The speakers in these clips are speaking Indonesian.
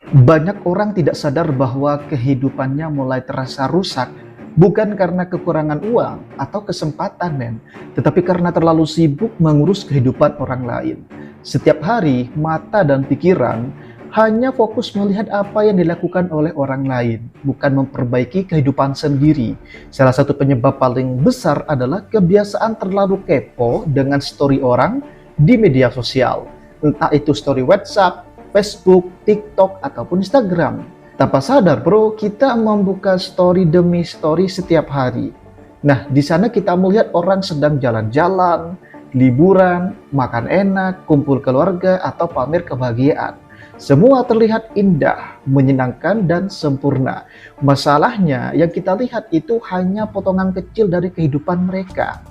Banyak orang tidak sadar bahwa kehidupannya mulai terasa rusak bukan karena kekurangan uang atau kesempatan, tetapi karena terlalu sibuk mengurus kehidupan orang lain. Setiap hari, mata dan pikiran hanya fokus melihat apa yang dilakukan oleh orang lain, bukan memperbaiki kehidupan sendiri. Salah satu penyebab paling besar adalah kebiasaan terlalu kepo dengan story orang di media sosial. Entah itu story WhatsApp, Facebook, TikTok, ataupun Instagram. Tanpa sadar bro, kita membuka story demi story setiap hari. Nah, di sana kita melihat orang sedang jalan-jalan, liburan, makan enak, kumpul keluarga, atau pamer kebahagiaan. Semua terlihat indah, menyenangkan, dan sempurna. Masalahnya, yang kita lihat itu hanya potongan kecil dari kehidupan mereka.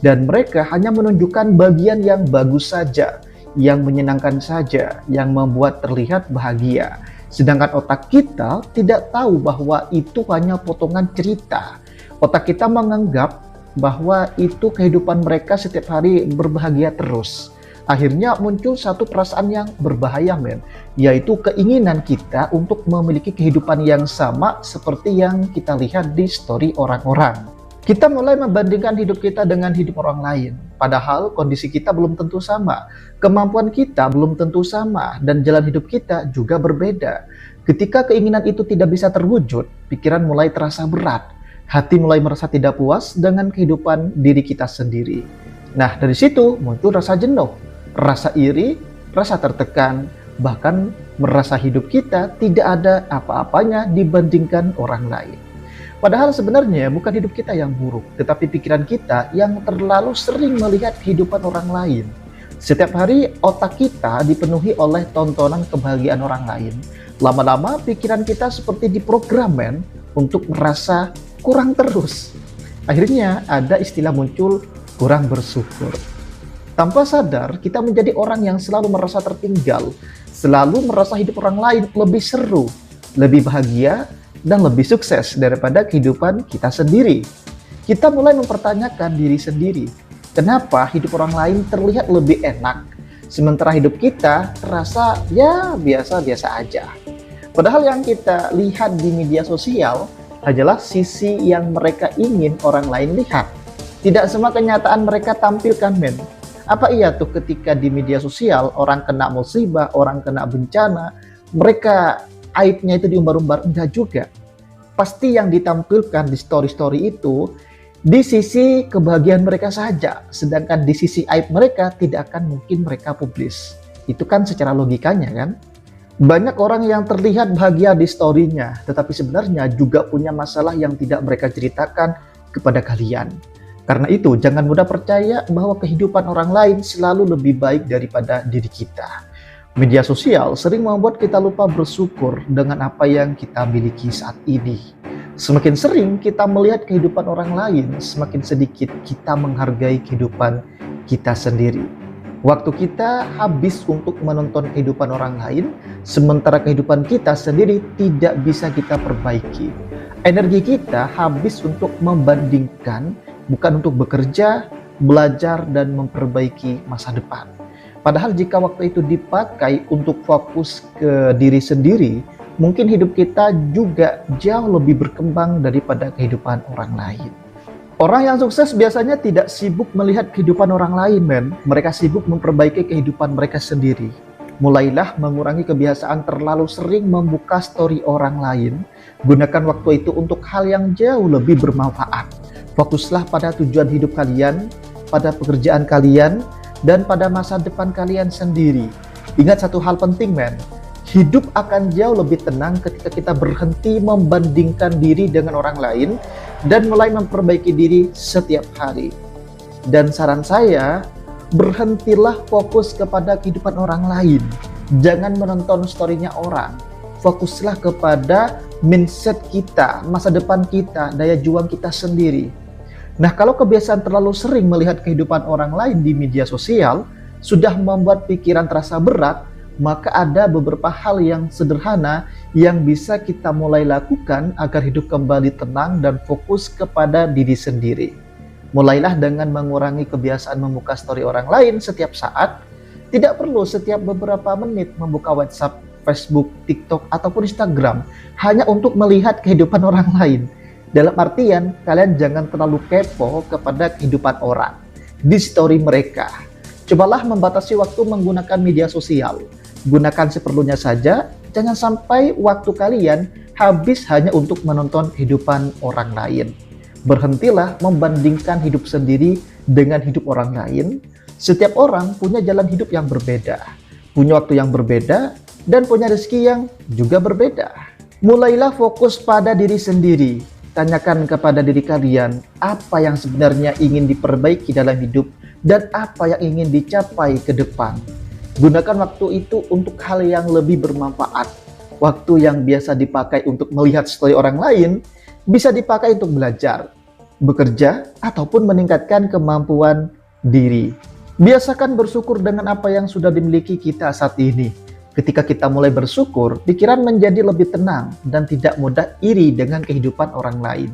Dan mereka hanya menunjukkan bagian yang bagus saja, yang menyenangkan saja, yang membuat terlihat bahagia. Sedangkan otak kita tidak tahu bahwa itu hanya potongan cerita. Otak kita menganggap bahwa itu kehidupan mereka setiap hari berbahagia terus. Akhirnya muncul satu perasaan yang berbahaya, yaitu keinginan kita untuk memiliki kehidupan yang sama seperti yang kita lihat di story orang-orang. Kita mulai membandingkan hidup kita dengan hidup orang lain, padahal kondisi kita belum tentu sama, kemampuan kita belum tentu sama, dan jalan hidup kita juga berbeda. Ketika keinginan itu tidak bisa terwujud, pikiran mulai terasa berat, hati mulai merasa tidak puas dengan kehidupan diri kita sendiri. Nah, dari situ muncul rasa jenuh, rasa iri, rasa tertekan, bahkan merasa hidup kita tidak ada apa-apanya dibandingkan orang lain. Padahal sebenarnya bukan hidup kita yang buruk, tetapi pikiran kita yang terlalu sering melihat kehidupan orang lain. Setiap hari otak kita dipenuhi oleh tontonan kebahagiaan orang lain. Lama-lama pikiran kita seperti diprogram untuk merasa kurang terus. Akhirnya ada istilah muncul, kurang bersyukur. Tanpa sadar kita menjadi orang yang selalu merasa tertinggal, selalu merasa hidup orang lain lebih seru, lebih bahagia, dan lebih sukses daripada kehidupan kita sendiri. Kita mulai mempertanyakan diri sendiri, kenapa hidup orang lain terlihat lebih enak, sementara hidup kita terasa ya biasa-biasa aja. Padahal yang kita lihat di media sosial hanyalah sisi yang mereka ingin orang lain lihat. Tidak semua kenyataan mereka tampilkan, Apa iya tuh ketika di media sosial orang kena musibah, orang kena bencana, mereka aibnya itu diumbar-umbar? Enggak juga. Pasti yang ditampilkan di story-story itu di sisi kebahagiaan mereka saja, sedangkan di sisi aib mereka tidak akan mungkin mereka publis. Itu kan secara logikanya kan. Banyak orang yang terlihat bahagia di story-nya, tetapi sebenarnya juga punya masalah yang tidak mereka ceritakan kepada kalian. Karena itu jangan mudah percaya bahwa kehidupan orang lain selalu lebih baik daripada diri kita. Media sosial sering membuat kita lupa bersyukur dengan apa yang kita miliki saat ini. Semakin sering kita melihat kehidupan orang lain, semakin sedikit kita menghargai kehidupan kita sendiri. Waktu kita habis untuk menonton kehidupan orang lain, sementara kehidupan kita sendiri tidak bisa kita perbaiki. Energi kita habis untuk membandingkan, bukan untuk bekerja, belajar, dan memperbaiki masa depan. Padahal jika waktu itu dipakai untuk fokus ke diri sendiri, mungkin hidup kita juga jauh lebih berkembang daripada kehidupan orang lain. Orang yang sukses biasanya tidak sibuk melihat kehidupan orang lain, Mereka sibuk memperbaiki kehidupan mereka sendiri. Mulailah mengurangi kebiasaan terlalu sering membuka story orang lain. Gunakan waktu itu untuk hal yang jauh lebih bermanfaat. Fokuslah pada tujuan hidup kalian, pada pekerjaan kalian, dan pada masa depan kalian sendiri. Ingat satu hal penting, hidup akan jauh lebih tenang ketika kita berhenti membandingkan diri dengan orang lain dan mulai memperbaiki diri setiap hari. Dan saran saya, berhentilah fokus kepada kehidupan orang lain. Jangan menonton story-nya orang. Fokuslah kepada mindset kita, masa depan kita, daya juang kita sendiri. Nah, kalau kebiasaan terlalu sering melihat kehidupan orang lain di media sosial sudah membuat pikiran terasa berat, maka ada beberapa hal yang sederhana yang bisa kita mulai lakukan agar hidup kembali tenang dan fokus kepada diri sendiri. Mulailah dengan mengurangi kebiasaan membuka story orang lain setiap saat. Tidak perlu setiap beberapa menit membuka WhatsApp Facebook, TikTok, ataupun Instagram hanya untuk melihat kehidupan orang lain. Dalam artian, kalian jangan terlalu kepo kepada kehidupan orang di story mereka. Cobalah membatasi waktu menggunakan media sosial. Gunakan seperlunya saja, jangan sampai waktu kalian habis hanya untuk menonton kehidupan orang lain. Berhentilah membandingkan hidup sendiri dengan hidup orang lain. Setiap orang punya jalan hidup yang berbeda, punya waktu yang berbeda, dan punya rezeki yang juga berbeda. Mulailah fokus pada diri sendiri. Tanyakan kepada diri kalian apa yang sebenarnya ingin diperbaiki dalam hidup dan apa yang ingin dicapai ke depan. Gunakan waktu itu untuk hal yang lebih bermanfaat. Waktu yang biasa dipakai untuk melihat story orang lain bisa dipakai untuk belajar, bekerja, ataupun meningkatkan kemampuan diri. Biasakan bersyukur dengan apa yang sudah dimiliki kita saat ini. Ketika kita mulai bersyukur, pikiran menjadi lebih tenang dan tidak mudah iri dengan kehidupan orang lain.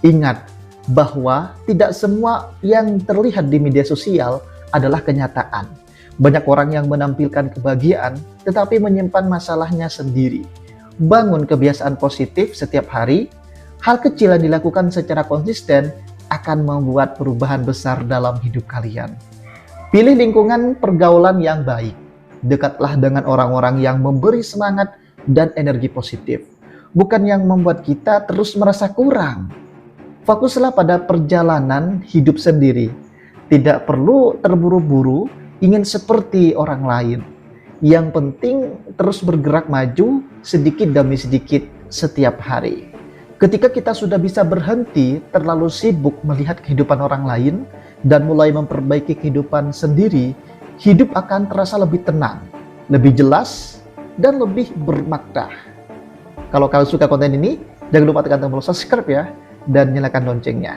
Ingat bahwa tidak semua yang terlihat di media sosial adalah kenyataan. Banyak orang yang menampilkan kebahagiaan, tetapi menyimpan masalahnya sendiri. Bangun kebiasaan positif setiap hari. Hal kecil yang dilakukan secara konsisten akan membuat perubahan besar dalam hidup kalian. Pilih lingkungan pergaulan yang baik. Dekatlah dengan orang-orang yang memberi semangat dan energi positif, bukan yang membuat kita terus merasa kurang. Fokuslah pada perjalanan hidup sendiri. Tidak perlu terburu-buru ingin seperti orang lain. Yang penting terus bergerak maju sedikit demi sedikit setiap hari. Ketika kita sudah bisa berhenti terlalu sibuk melihat kehidupan orang lain dan mulai memperbaiki kehidupan sendiri, hidup akan terasa lebih tenang, lebih jelas, dan lebih bermakna. Kalau kalian suka konten ini, jangan lupa tekan tombol subscribe ya, dan nyalakan loncengnya.